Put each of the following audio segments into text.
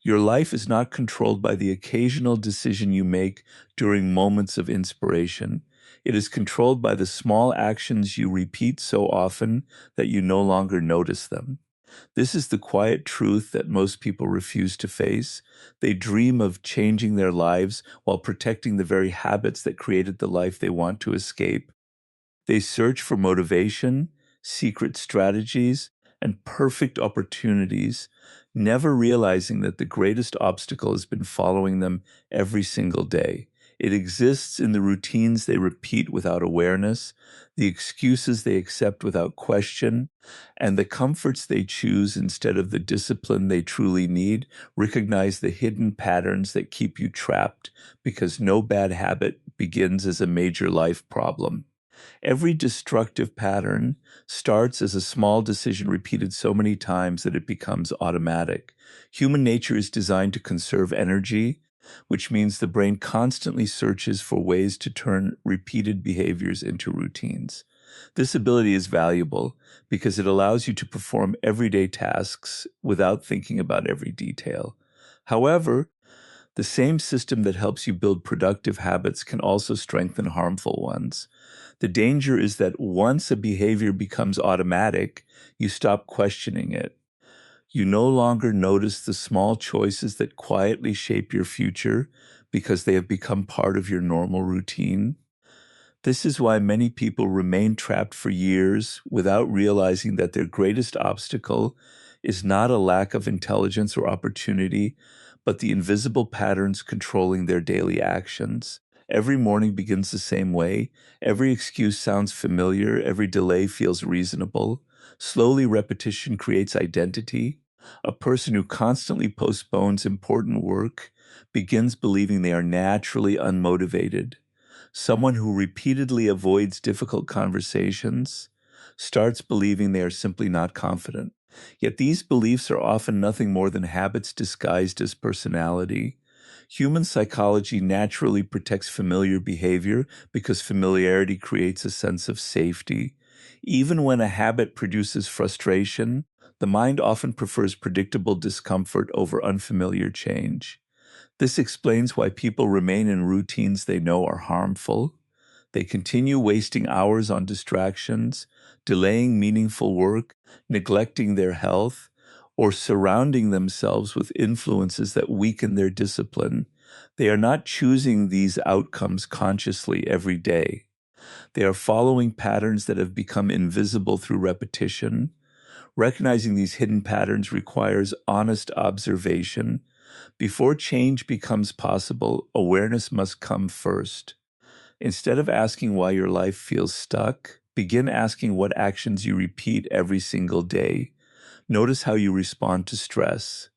Your life is not controlled by the occasional decision you make during moments of inspiration. It is controlled by the small actions you repeat so often that you no longer notice them. This is the quiet truth that most people refuse to face. They dream of changing their lives while protecting the very habits that created the life they want to escape. They search for motivation, secret strategies, and perfect opportunities, never realizing that the greatest obstacle has been following them every single day. It exists in the routines they repeat without awareness, the excuses they accept without question, and the comforts they choose instead of the discipline they truly need. Recognize the hidden patterns that keep you trapped, because no bad habit begins as a major life problem. Every destructive pattern starts as a small decision repeated so many times that it becomes automatic. Human nature is designed to conserve energy, which means the brain constantly searches for ways to turn repeated behaviors into routines. This ability is valuable because it allows you to perform everyday tasks without thinking about every detail. However, the same system that helps you build productive habits can also strengthen harmful ones. The danger is that once a behavior becomes automatic, you stop questioning it. You no longer notice the small choices that quietly shape your future because they have become part of your normal routine. This is why many people remain trapped for years without realizing that their greatest obstacle is not a lack of intelligence or opportunity, but the invisible patterns controlling their daily actions. Every morning begins the same way. Every excuse sounds familiar. Every delay feels reasonable. Slowly, repetition creates identity. A person who constantly postpones important work begins believing they are naturally unmotivated. Someone who repeatedly avoids difficult conversations starts believing they are simply not confident. Yet these beliefs are often nothing more than habits disguised as personality. Human psychology naturally protects familiar behavior because familiarity creates a sense of safety. Even when a habit produces frustration, the mind often prefers predictable discomfort over unfamiliar change. This explains why people remain in routines they know are harmful. They continue wasting hours on distractions, delaying meaningful work, neglecting their health, or surrounding themselves with influences that weaken their discipline. They are not choosing these outcomes consciously every day. They are following patterns that have become invisible through repetition. Recognizing these hidden patterns requires honest observation. Before change becomes possible, awareness must come first. Instead of asking why your life feels stuck, begin asking what actions you repeat every single day. Notice how you respond to stress.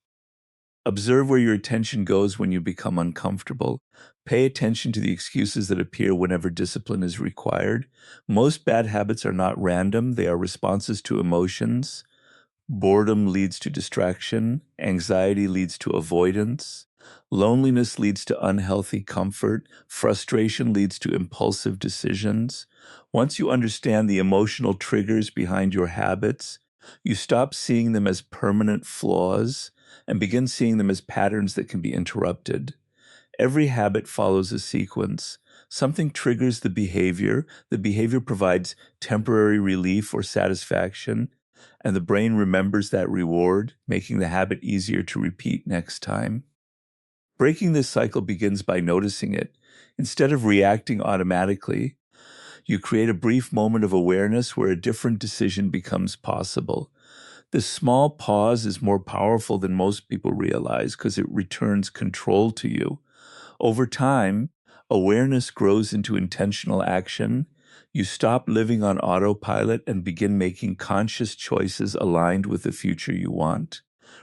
Observe where your attention goes when you become uncomfortable. Pay attention to the excuses that appear whenever discipline is required. Most bad habits are not random, they are responses to emotions. Boredom leads to distraction. Anxiety leads to avoidance. Loneliness leads to unhealthy comfort. Frustration leads to impulsive decisions. Once you understand the emotional triggers behind your habits, you stop seeing them as permanent flaws and begin seeing them as patterns that can be interrupted. Every habit follows a sequence. Something triggers the behavior provides temporary relief or satisfaction, and the brain remembers that reward, making the habit easier to repeat next time. Breaking this cycle begins by noticing it. Instead of reacting automatically, you create a brief moment of awareness where a different decision becomes possible. This small pause is more powerful than most people realize because it returns control to you. Over time, awareness grows into intentional action. You stop living on autopilot and begin making conscious choices aligned with the future you want.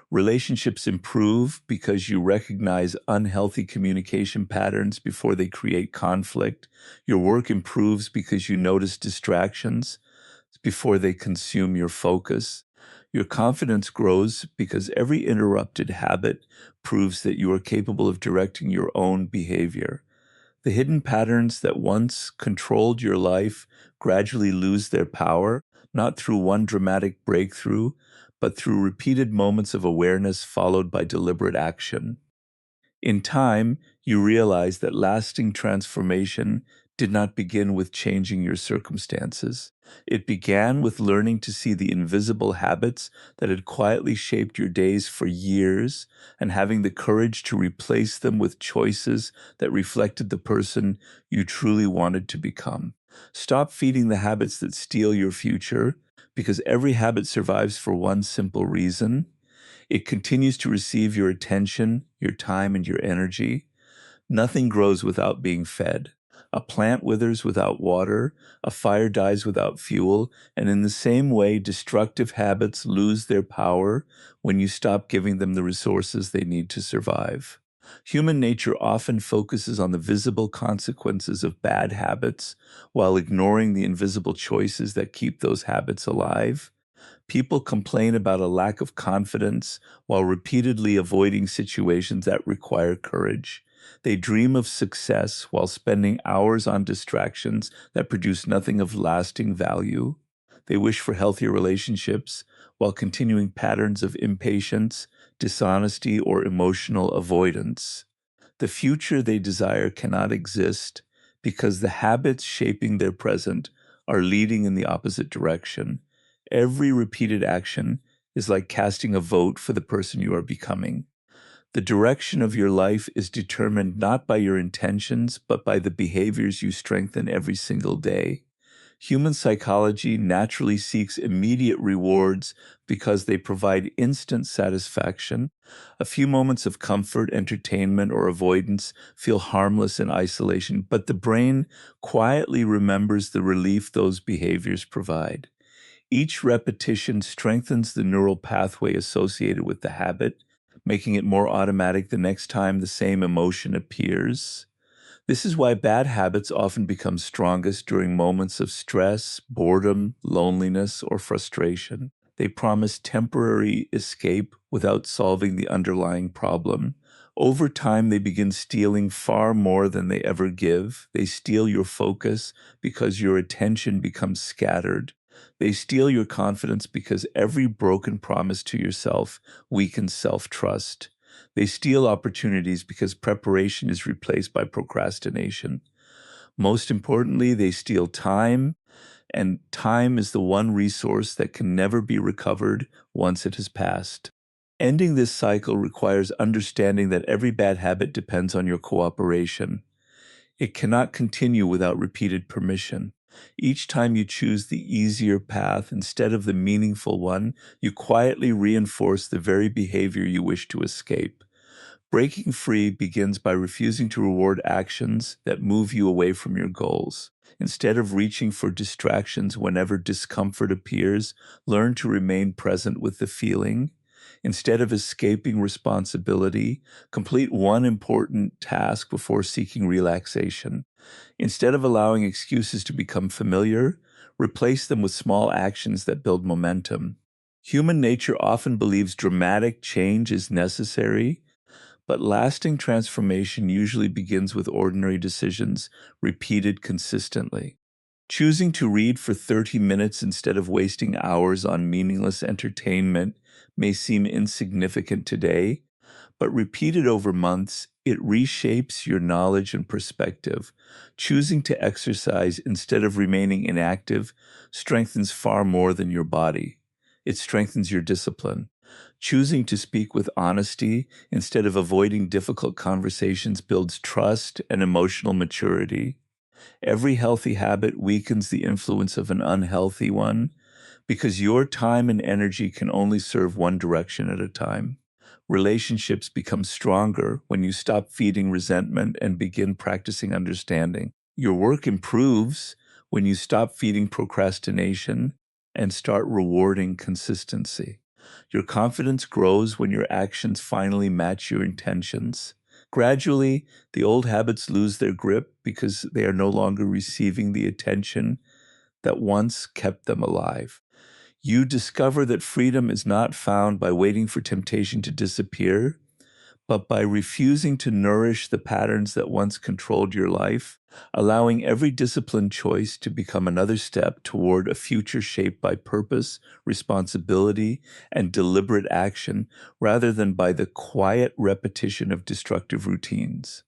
Relationships improve because you recognize unhealthy communication patterns before they create conflict. Your work improves because you notice distractions before they consume your focus. Your confidence grows because every interrupted habit proves that you are capable of directing your own behavior. The hidden patterns that once controlled your life gradually lose their power, not through one dramatic breakthrough, but through repeated moments of awareness followed by deliberate action. In time, you realize that lasting transformation did not begin with changing your circumstances. It began with learning to see the invisible habits that had quietly shaped your days for years and having the courage to replace them with choices that reflected the person you truly wanted to become. Stop feeding the habits that steal your future, because every habit survives for one simple reason: it continues to receive your attention, your time, and your energy. Nothing grows without being fed. A plant withers without water, a fire dies without fuel, and in the same way, destructive habits lose their power when you stop giving them the resources they need to survive. Human nature often focuses on the visible consequences of bad habits while ignoring the invisible choices that keep those habits alive. People complain about a lack of confidence while repeatedly avoiding situations that require courage. They dream of success while spending hours on distractions that produce nothing of lasting value. They wish for healthier relationships while continuing patterns of impatience, dishonesty, or emotional avoidance. The future they desire cannot exist because the habits shaping their present are leading in the opposite direction. Every repeated action is like casting a vote for the person you are becoming. The direction of your life is determined not by your intentions, but by the behaviors you strengthen every single day. Human psychology naturally seeks immediate rewards because they provide instant satisfaction. A few moments of comfort, entertainment, or avoidance feel harmless in isolation, but the brain quietly remembers the relief those behaviors provide. Each repetition strengthens the neural pathway associated with the habit, making it more automatic the next time the same emotion appears. This is why bad habits often become strongest during moments of stress, boredom, loneliness, or frustration. They promise temporary escape without solving the underlying problem. Over time, they begin stealing far more than they ever give. They steal your focus because your attention becomes scattered. They steal your confidence because every broken promise to yourself weakens self-trust. They steal opportunities because preparation is replaced by procrastination. Most importantly, they steal time, and time is the one resource that can never be recovered once it has passed. Ending this cycle requires understanding that every bad habit depends on your cooperation. It cannot continue without repeated permission. Each time you choose the easier path instead of the meaningful one, you quietly reinforce the very behavior you wish to escape. Breaking free begins by refusing to reward actions that move you away from your goals. Instead of reaching for distractions whenever discomfort appears, learn to remain present with the feeling. Instead of escaping responsibility, complete one important task before seeking relaxation. Instead of allowing excuses to become familiar, replace them with small actions that build momentum. Human nature often believes dramatic change is necessary, but lasting transformation usually begins with ordinary decisions repeated consistently. Choosing to read for 30 minutes instead of wasting hours on meaningless entertainment may seem insignificant today, but repeated over months, it reshapes your knowledge and perspective. Choosing to exercise instead of remaining inactive strengthens far more than your body. It strengthens your discipline. Choosing to speak with honesty instead of avoiding difficult conversations builds trust and emotional maturity. Every healthy habit weakens the influence of an unhealthy one because your time and energy can only serve one direction at a time. Relationships become stronger when you stop feeding resentment and begin practicing understanding. Your work improves when you stop feeding procrastination and start rewarding consistency. Your confidence grows when your actions finally match your intentions. Gradually, the old habits lose their grip because they are no longer receiving the attention that once kept them alive. You discover that freedom is not found by waiting for temptation to disappear, but by refusing to nourish the patterns that once controlled your life, allowing every disciplined choice to become another step toward a future shaped by purpose, responsibility, and deliberate action, rather than by the quiet repetition of destructive routines.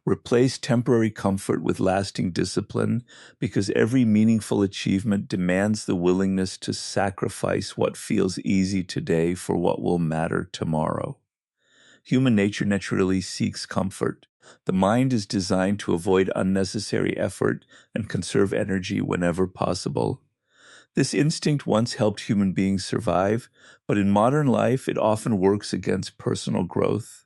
Replace temporary comfort with lasting discipline, because every meaningful achievement demands the willingness to sacrifice what feels easy today for what will matter tomorrow. Human nature naturally seeks comfort. The mind is designed to avoid unnecessary effort and conserve energy whenever possible. This instinct once helped human beings survive, but in modern life it often works against personal growth.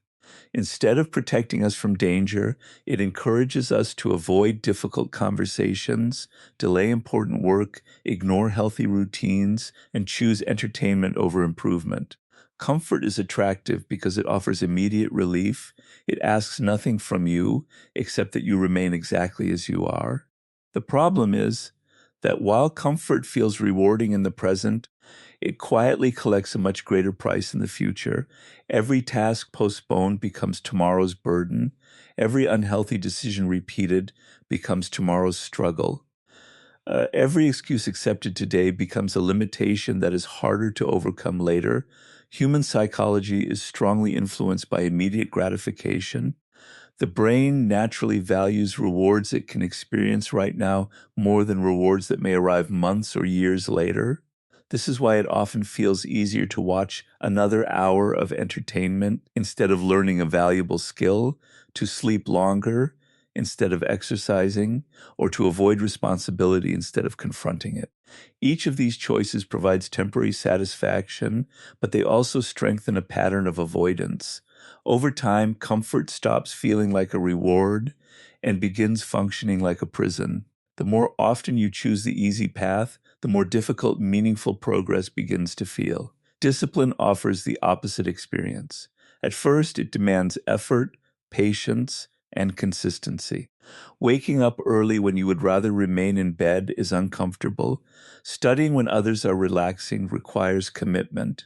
Instead of protecting us from danger, it encourages us to avoid difficult conversations, delay important work, ignore healthy routines, and choose entertainment over improvement. Comfort is attractive because it offers immediate relief. It asks nothing from you except that you remain exactly as you are. The problem is that while comfort feels rewarding in the present, it quietly collects a much greater price in the future. Every task postponed becomes tomorrow's burden. Every unhealthy decision repeated becomes tomorrow's struggle. Every excuse accepted today becomes a limitation that is harder to overcome later. Human psychology is strongly influenced by immediate gratification. The brain naturally values rewards it can experience right now more than rewards that may arrive months or years later. This is why it often feels easier to watch another hour of entertainment instead of learning a valuable skill, to sleep longer instead of exercising, or to avoid responsibility instead of confronting it. Each of these choices provides temporary satisfaction, but they also strengthen a pattern of avoidance. Over time, comfort stops feeling like a reward and begins functioning like a prison. The more often you choose the easy path, the more difficult meaningful progress begins to feel. Discipline offers the opposite experience. At first, it demands effort, patience, and consistency. Waking up early when you would rather remain in bed is uncomfortable. Studying when others are relaxing requires commitment.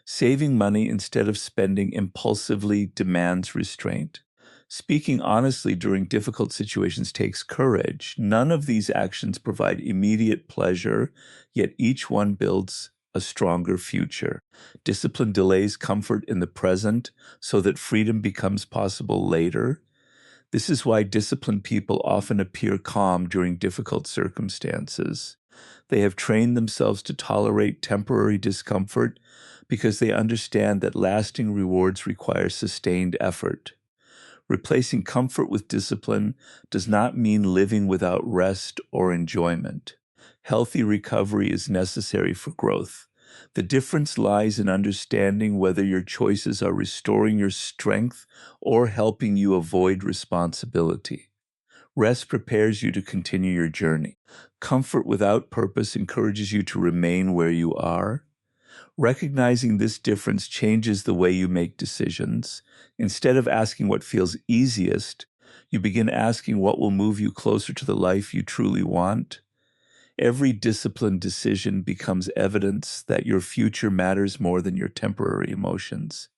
Saving money instead of spending impulsively demands restraint. Speaking honestly during difficult situations takes courage. None of these actions provide immediate pleasure, yet each one builds a stronger future. Discipline delays comfort in the present so that freedom becomes possible later. This is why disciplined people often appear calm during difficult circumstances. They have trained themselves to tolerate temporary discomfort because they understand that lasting rewards require sustained effort. Replacing comfort with discipline does not mean living without rest or enjoyment. Healthy recovery is necessary for growth. The difference lies in understanding whether your choices are restoring your strength or helping you avoid responsibility. Rest prepares you to continue your journey. Comfort without purpose encourages you to remain where you are. Recognizing this difference changes the way you make decisions. Instead of asking what feels easiest, you begin asking what will move you closer to the life you truly want. Every disciplined decision becomes evidence that your future matters more than your temporary emotions.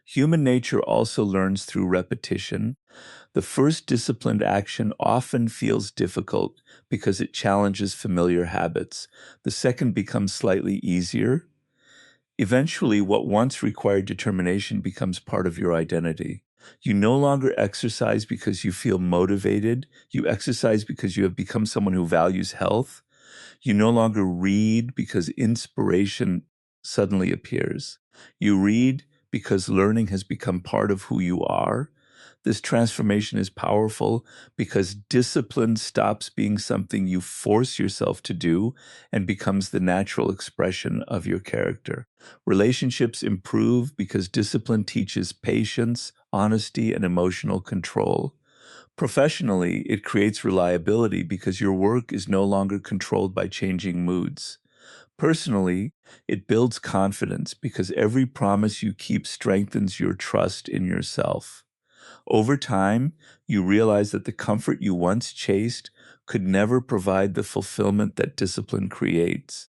Human nature also learns through repetition. The first disciplined action often feels difficult because it challenges familiar habits. The second becomes slightly easier. Eventually, what once required determination becomes part of your identity. You no longer exercise because you feel motivated. You exercise because you have become someone who values health. You no longer read because inspiration suddenly appears. You read because learning has become part of who you are. This transformation is powerful because discipline stops being something you force yourself to do and becomes the natural expression of your character. Relationships improve because discipline teaches patience, honesty, and emotional control. Professionally, it creates reliability because your work is no longer controlled by changing moods. Personally, it builds confidence because every promise you keep strengthens your trust in yourself. Over time, you realize that the comfort you once chased could never provide the fulfillment that discipline creates.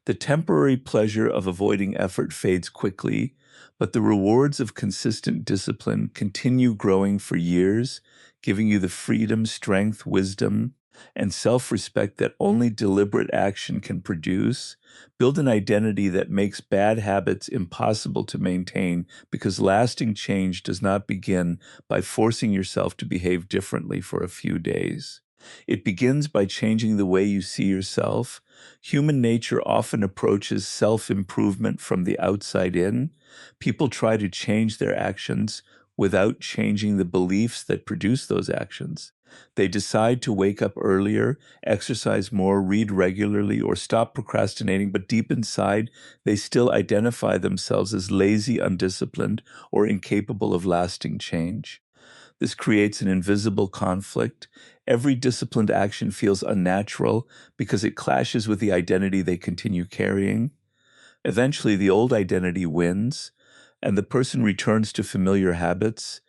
The temporary pleasure of avoiding effort fades quickly. but the rewards of consistent discipline continue growing for years, giving you the freedom, strength, wisdom, and self-respect that only deliberate action can produce. Build an identity that makes bad habits impossible to maintain, because lasting change does not begin by forcing yourself to behave differently for a few days. It begins by changing the way you see yourself. Human nature often approaches self-improvement from the outside in. People try to change their actions without changing the beliefs that produce those actions. They decide to wake up earlier, exercise more, read regularly, or stop procrastinating, but deep inside, they still identify themselves as lazy, undisciplined, or incapable of lasting change. This creates an invisible conflict. Every disciplined action feels unnatural because it clashes with the identity they continue carrying. Eventually, the old identity wins, and the person returns to familiar habits,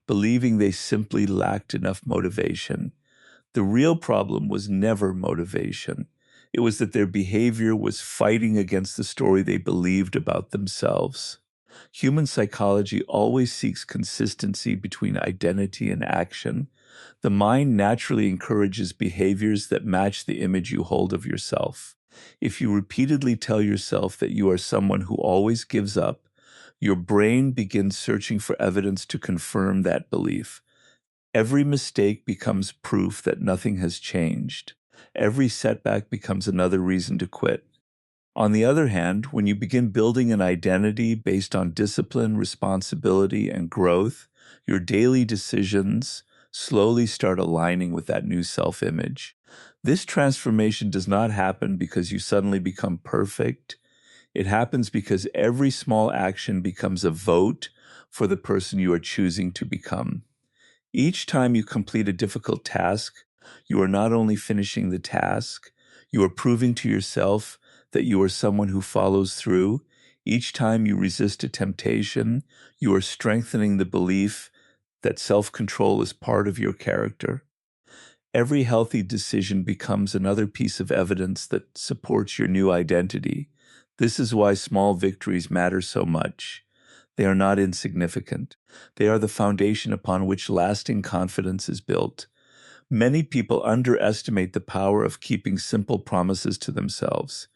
believing they simply lacked enough motivation. The real problem was never motivation. It was that their behavior was fighting against the story they believed about themselves. Human psychology always seeks consistency between identity and action. The mind naturally encourages behaviors that match the image you hold of yourself. If you repeatedly tell yourself that you are someone who always gives up, your brain begins searching for evidence to confirm that belief. Every mistake becomes proof that nothing has changed. Every setback becomes another reason to quit. On the other hand, when you begin building an identity based on discipline, responsibility, and growth, your daily decisions slowly start aligning with that new self-image. This transformation does not happen because you suddenly become perfect. It happens because every small action becomes a vote for the person you are choosing to become. Each time you complete a difficult task, you are not only finishing the task, you are proving to yourself that you are someone who follows through. Each time you resist a temptation, you are strengthening the belief that self-control is part of your character. Every healthy decision becomes another piece of evidence that supports your new identity. This is why small victories matter so much. They are not insignificant. They are the foundation upon which lasting confidence is built. Many people underestimate the power of keeping simple promises to themselves.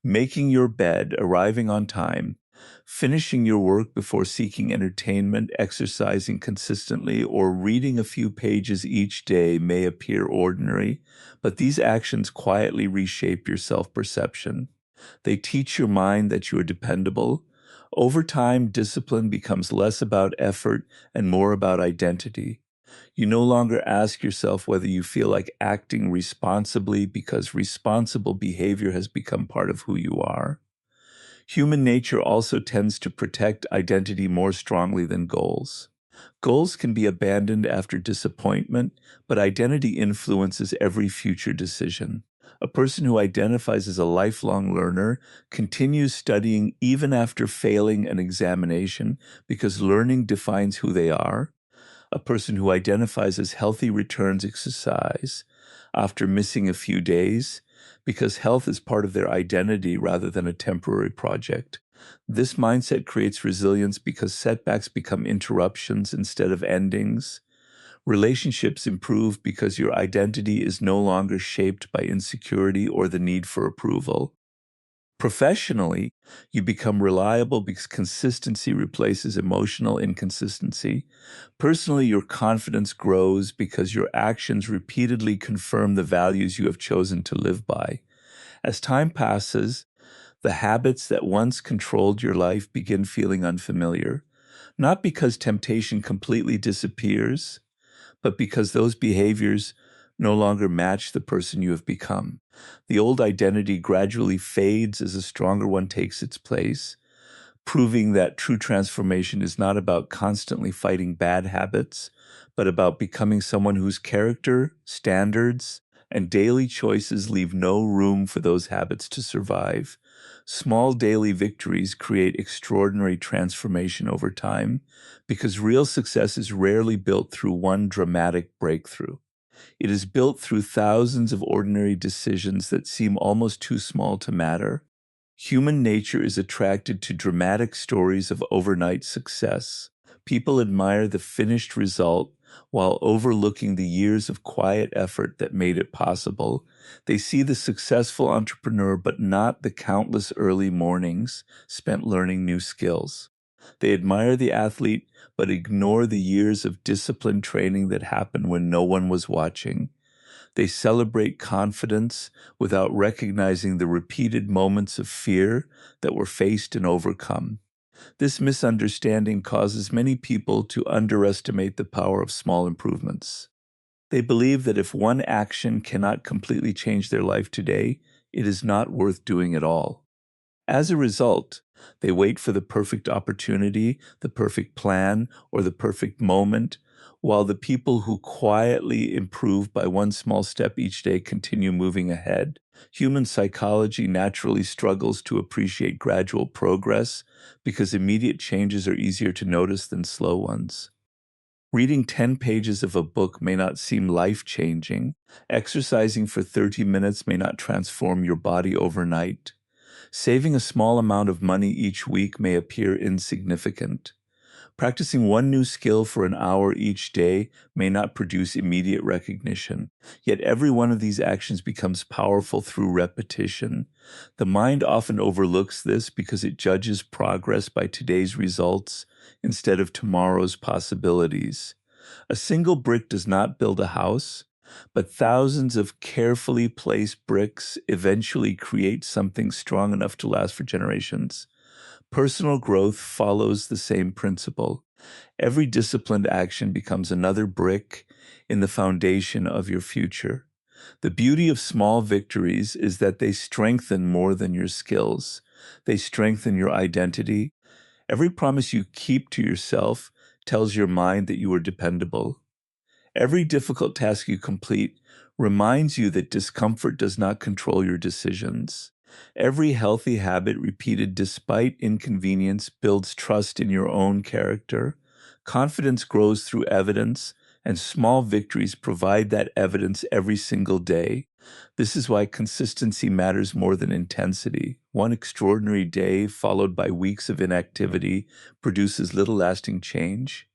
Making your bed, arriving on time, finishing your work before seeking entertainment, exercising consistently, or reading a few pages each day may appear ordinary, but these actions quietly reshape your self-perception. They teach your mind that you are dependable. Over time, discipline becomes less about effort and more about identity. You no longer ask yourself whether you feel like acting responsibly, because responsible behavior has become part of who you are. Human nature also tends to protect identity more strongly than goals. Goals can be abandoned after disappointment, but identity influences every future decision. A person who identifies as a lifelong learner continues studying even after failing an examination, because learning defines who they are. A person who identifies as healthy returns exercise after missing a few days, because health is part of their identity rather than a temporary project. This mindset creates resilience because setbacks become interruptions instead of endings. Relationships improve because your identity is no longer shaped by insecurity or the need for approval. Professionally, you become reliable because consistency replaces emotional inconsistency. Personally, your confidence grows because your actions repeatedly confirm the values you have chosen to live by. As time passes, the habits that once controlled your life begin feeling unfamiliar, not because temptation completely disappears, but because those behaviors no longer match the person you have become. The old identity gradually fades as a stronger one takes its place, proving that true transformation is not about constantly fighting bad habits, but about becoming someone whose character, standards, and daily choices leave no room for those habits to survive. Small daily victories create extraordinary transformation over time, because real success is rarely built through one dramatic breakthrough. It is built through thousands of ordinary decisions that seem almost too small to matter. Human nature is attracted to dramatic stories of overnight success. People admire the finished result while overlooking the years of quiet effort that made it possible. They see the successful entrepreneur, but not the countless early mornings spent learning new skills. They admire the athlete, but ignore the years of disciplined training that happened when no one was watching. They celebrate confidence without recognizing the repeated moments of fear that were faced and overcome. This misunderstanding causes many people to underestimate the power of small improvements. They believe that if one action cannot completely change their life today, it is not worth doing at all. As a result, they wait for the perfect opportunity, the perfect plan, or the perfect moment, while the people who quietly improve by one small step each day continue moving ahead. Human psychology naturally struggles to appreciate gradual progress because immediate changes are easier to notice than slow ones. Reading 10 pages of a book may not seem life-changing. Exercising for 30 minutes may not transform your body overnight. Saving a small amount of money each week may appear insignificant. Practicing one new skill for an hour each day may not produce immediate recognition, yet every one of these actions becomes powerful through repetition. The mind often overlooks this because it judges progress by today's results instead of tomorrow's possibilities. A single brick does not build a house, but thousands of carefully placed bricks eventually create something strong enough to last for generations. Personal growth follows the same principle. Every disciplined action becomes another brick in the foundation of your future. The beauty of small victories is that they strengthen more than your skills. They strengthen your identity. Every promise you keep to yourself tells your mind that you are dependable. Every difficult task you complete reminds you that discomfort does not control your decisions. Every healthy habit repeated despite inconvenience builds trust in your own character. Confidence grows through evidence, and small victories provide that evidence every single day. This is why consistency matters more than intensity. One extraordinary day, followed by weeks of inactivity, produces little lasting change.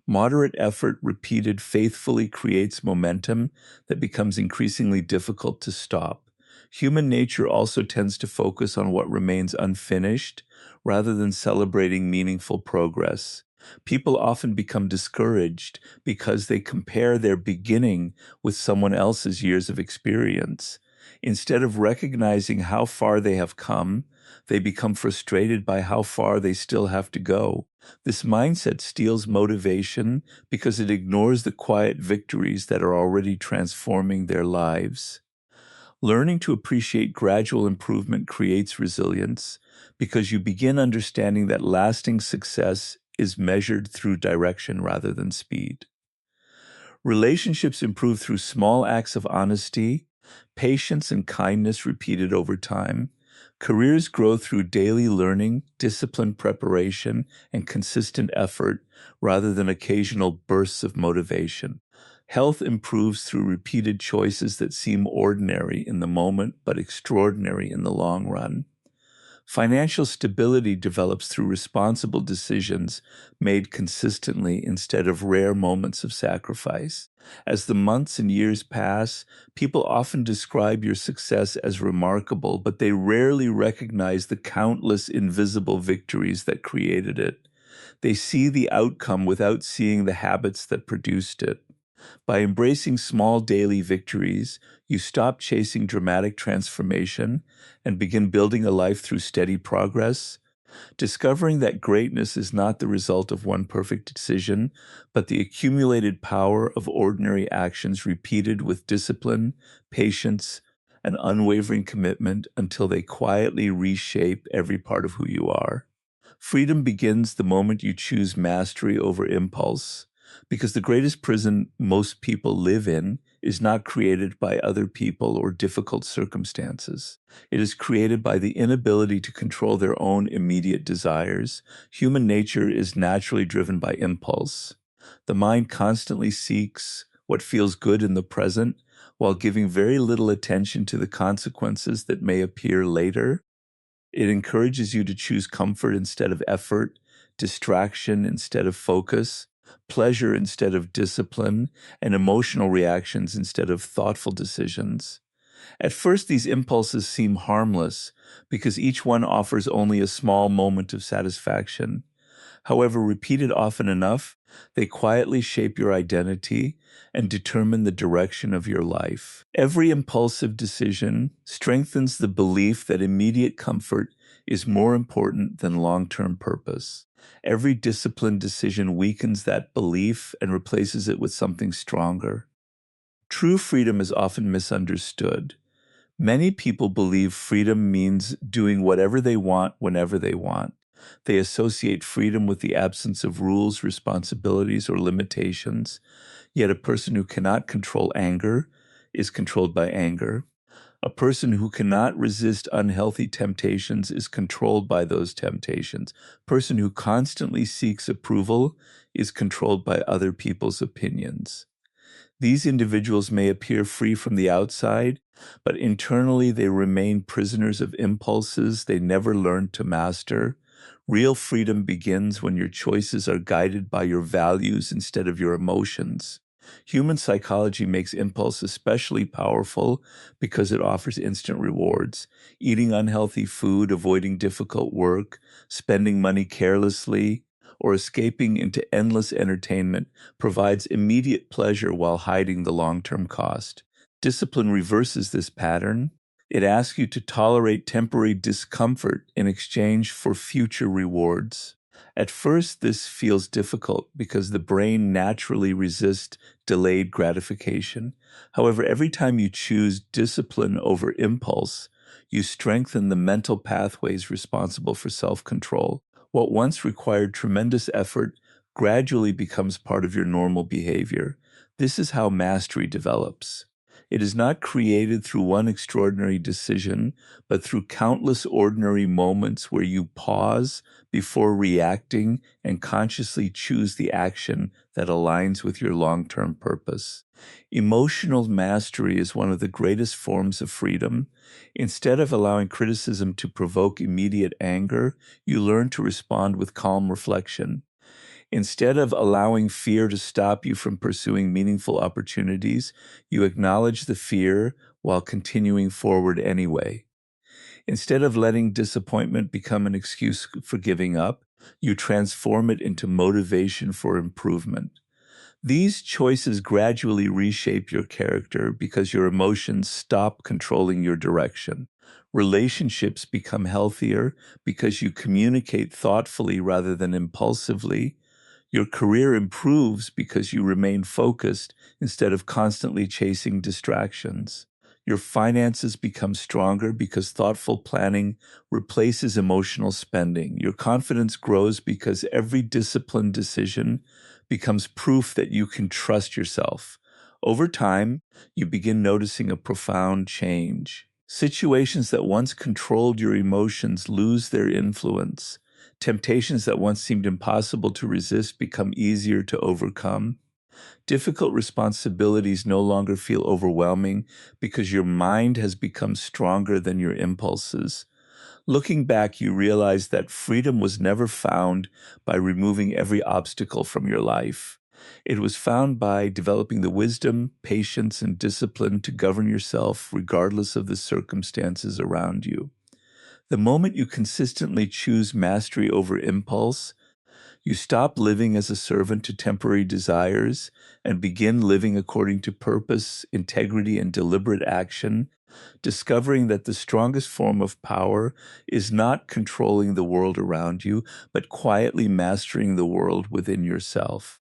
Moderate effort repeated faithfully creates momentum that becomes increasingly difficult to stop. Human nature also tends to focus on what remains unfinished rather than celebrating meaningful progress. People often become discouraged because they compare their beginning with someone else's years of experience. Instead of recognizing how far they have come, they become frustrated by how far they still have to go. This mindset steals motivation because it ignores the quiet victories that are already transforming their lives. Learning to appreciate gradual improvement creates resilience because you begin understanding that lasting success is measured through direction rather than speed. Relationships improve through small acts of honesty, patience, and kindness repeated over time. Careers grow through daily learning, disciplined preparation, and consistent effort rather than occasional bursts of motivation. Health improves through repeated choices that seem ordinary in the moment but extraordinary in the long run. Financial stability develops through responsible decisions made consistently instead of rare moments of sacrifice. As the months and years pass, people often describe your success as remarkable, but they rarely recognize the countless invisible victories that created it. They see the outcome without seeing the habits that produced it. By embracing small daily victories, you stop chasing dramatic transformation and begin building a life through steady progress. Discovering that greatness is not the result of one perfect decision, but the accumulated power of ordinary actions repeated with discipline, patience, and unwavering commitment until they quietly reshape every part of who you are. Freedom begins the moment you choose mastery over impulse, because the greatest prison most people live in is not created by other people or difficult circumstances. It is created by the inability to control their own immediate desires. Human nature is naturally driven by impulse. The mind constantly seeks what feels good in the present while giving very little attention to the consequences that may appear later. It encourages you to choose comfort instead of effort, distraction instead of focus, pleasure instead of discipline, and emotional reactions instead of thoughtful decisions. At first, these impulses seem harmless because each one offers only a small moment of satisfaction. However, repeated often enough, they quietly shape your identity and determine the direction of your life. Every impulsive decision strengthens the belief that immediate comfort is more important than long-term purpose. Every disciplined decision weakens that belief and replaces it with something stronger. True freedom is often misunderstood. Many people believe freedom means doing whatever they want whenever they want. They associate freedom with the absence of rules, responsibilities, or limitations. Yet a person who cannot control anger is controlled by anger. A person who cannot resist unhealthy temptations is controlled by those temptations. A person who constantly seeks approval is controlled by other people's opinions. These individuals may appear free from the outside, but internally they remain prisoners of impulses they never learned to master. Real freedom begins when your choices are guided by your values instead of your emotions. Human psychology makes impulse especially powerful because it offers instant rewards. Eating unhealthy food, avoiding difficult work, spending money carelessly, or escaping into endless entertainment provides immediate pleasure while hiding the long-term cost. Discipline reverses this pattern. It asks you to tolerate temporary discomfort in exchange for future rewards. At first, this feels difficult because the brain naturally resists delayed gratification. However, every time you choose discipline over impulse, you strengthen the mental pathways responsible for self-control. What once required tremendous effort gradually becomes part of your normal behavior. This is how mastery develops. It is not created through one extraordinary decision, but through countless ordinary moments where you pause before reacting and consciously choose the action that aligns with your long-term purpose. Emotional mastery is one of the greatest forms of freedom. Instead of allowing criticism to provoke immediate anger, you learn to respond with calm reflection. Instead of allowing fear to stop you from pursuing meaningful opportunities, you acknowledge the fear while continuing forward anyway. Instead of letting disappointment become an excuse for giving up, you transform it into motivation for improvement. These choices gradually reshape your character because your emotions stop controlling your direction. Relationships become healthier because you communicate thoughtfully rather than impulsively. Your career improves because you remain focused instead of constantly chasing distractions. Your finances become stronger because thoughtful planning replaces emotional spending. Your confidence grows because every disciplined decision becomes proof that you can trust yourself. Over time, you begin noticing a profound change. Situations that once controlled your emotions lose their influence. Temptations that once seemed impossible to resist become easier to overcome. Difficult responsibilities no longer feel overwhelming because your mind has become stronger than your impulses. Looking back, you realize that freedom was never found by removing every obstacle from your life. It was found by developing the wisdom, patience, and discipline to govern yourself regardless of the circumstances around you. The moment you consistently choose mastery over impulse, you stop living as a servant to temporary desires and begin living according to purpose, integrity, and deliberate action, discovering that the strongest form of power is not controlling the world around you, but quietly mastering the world within yourself.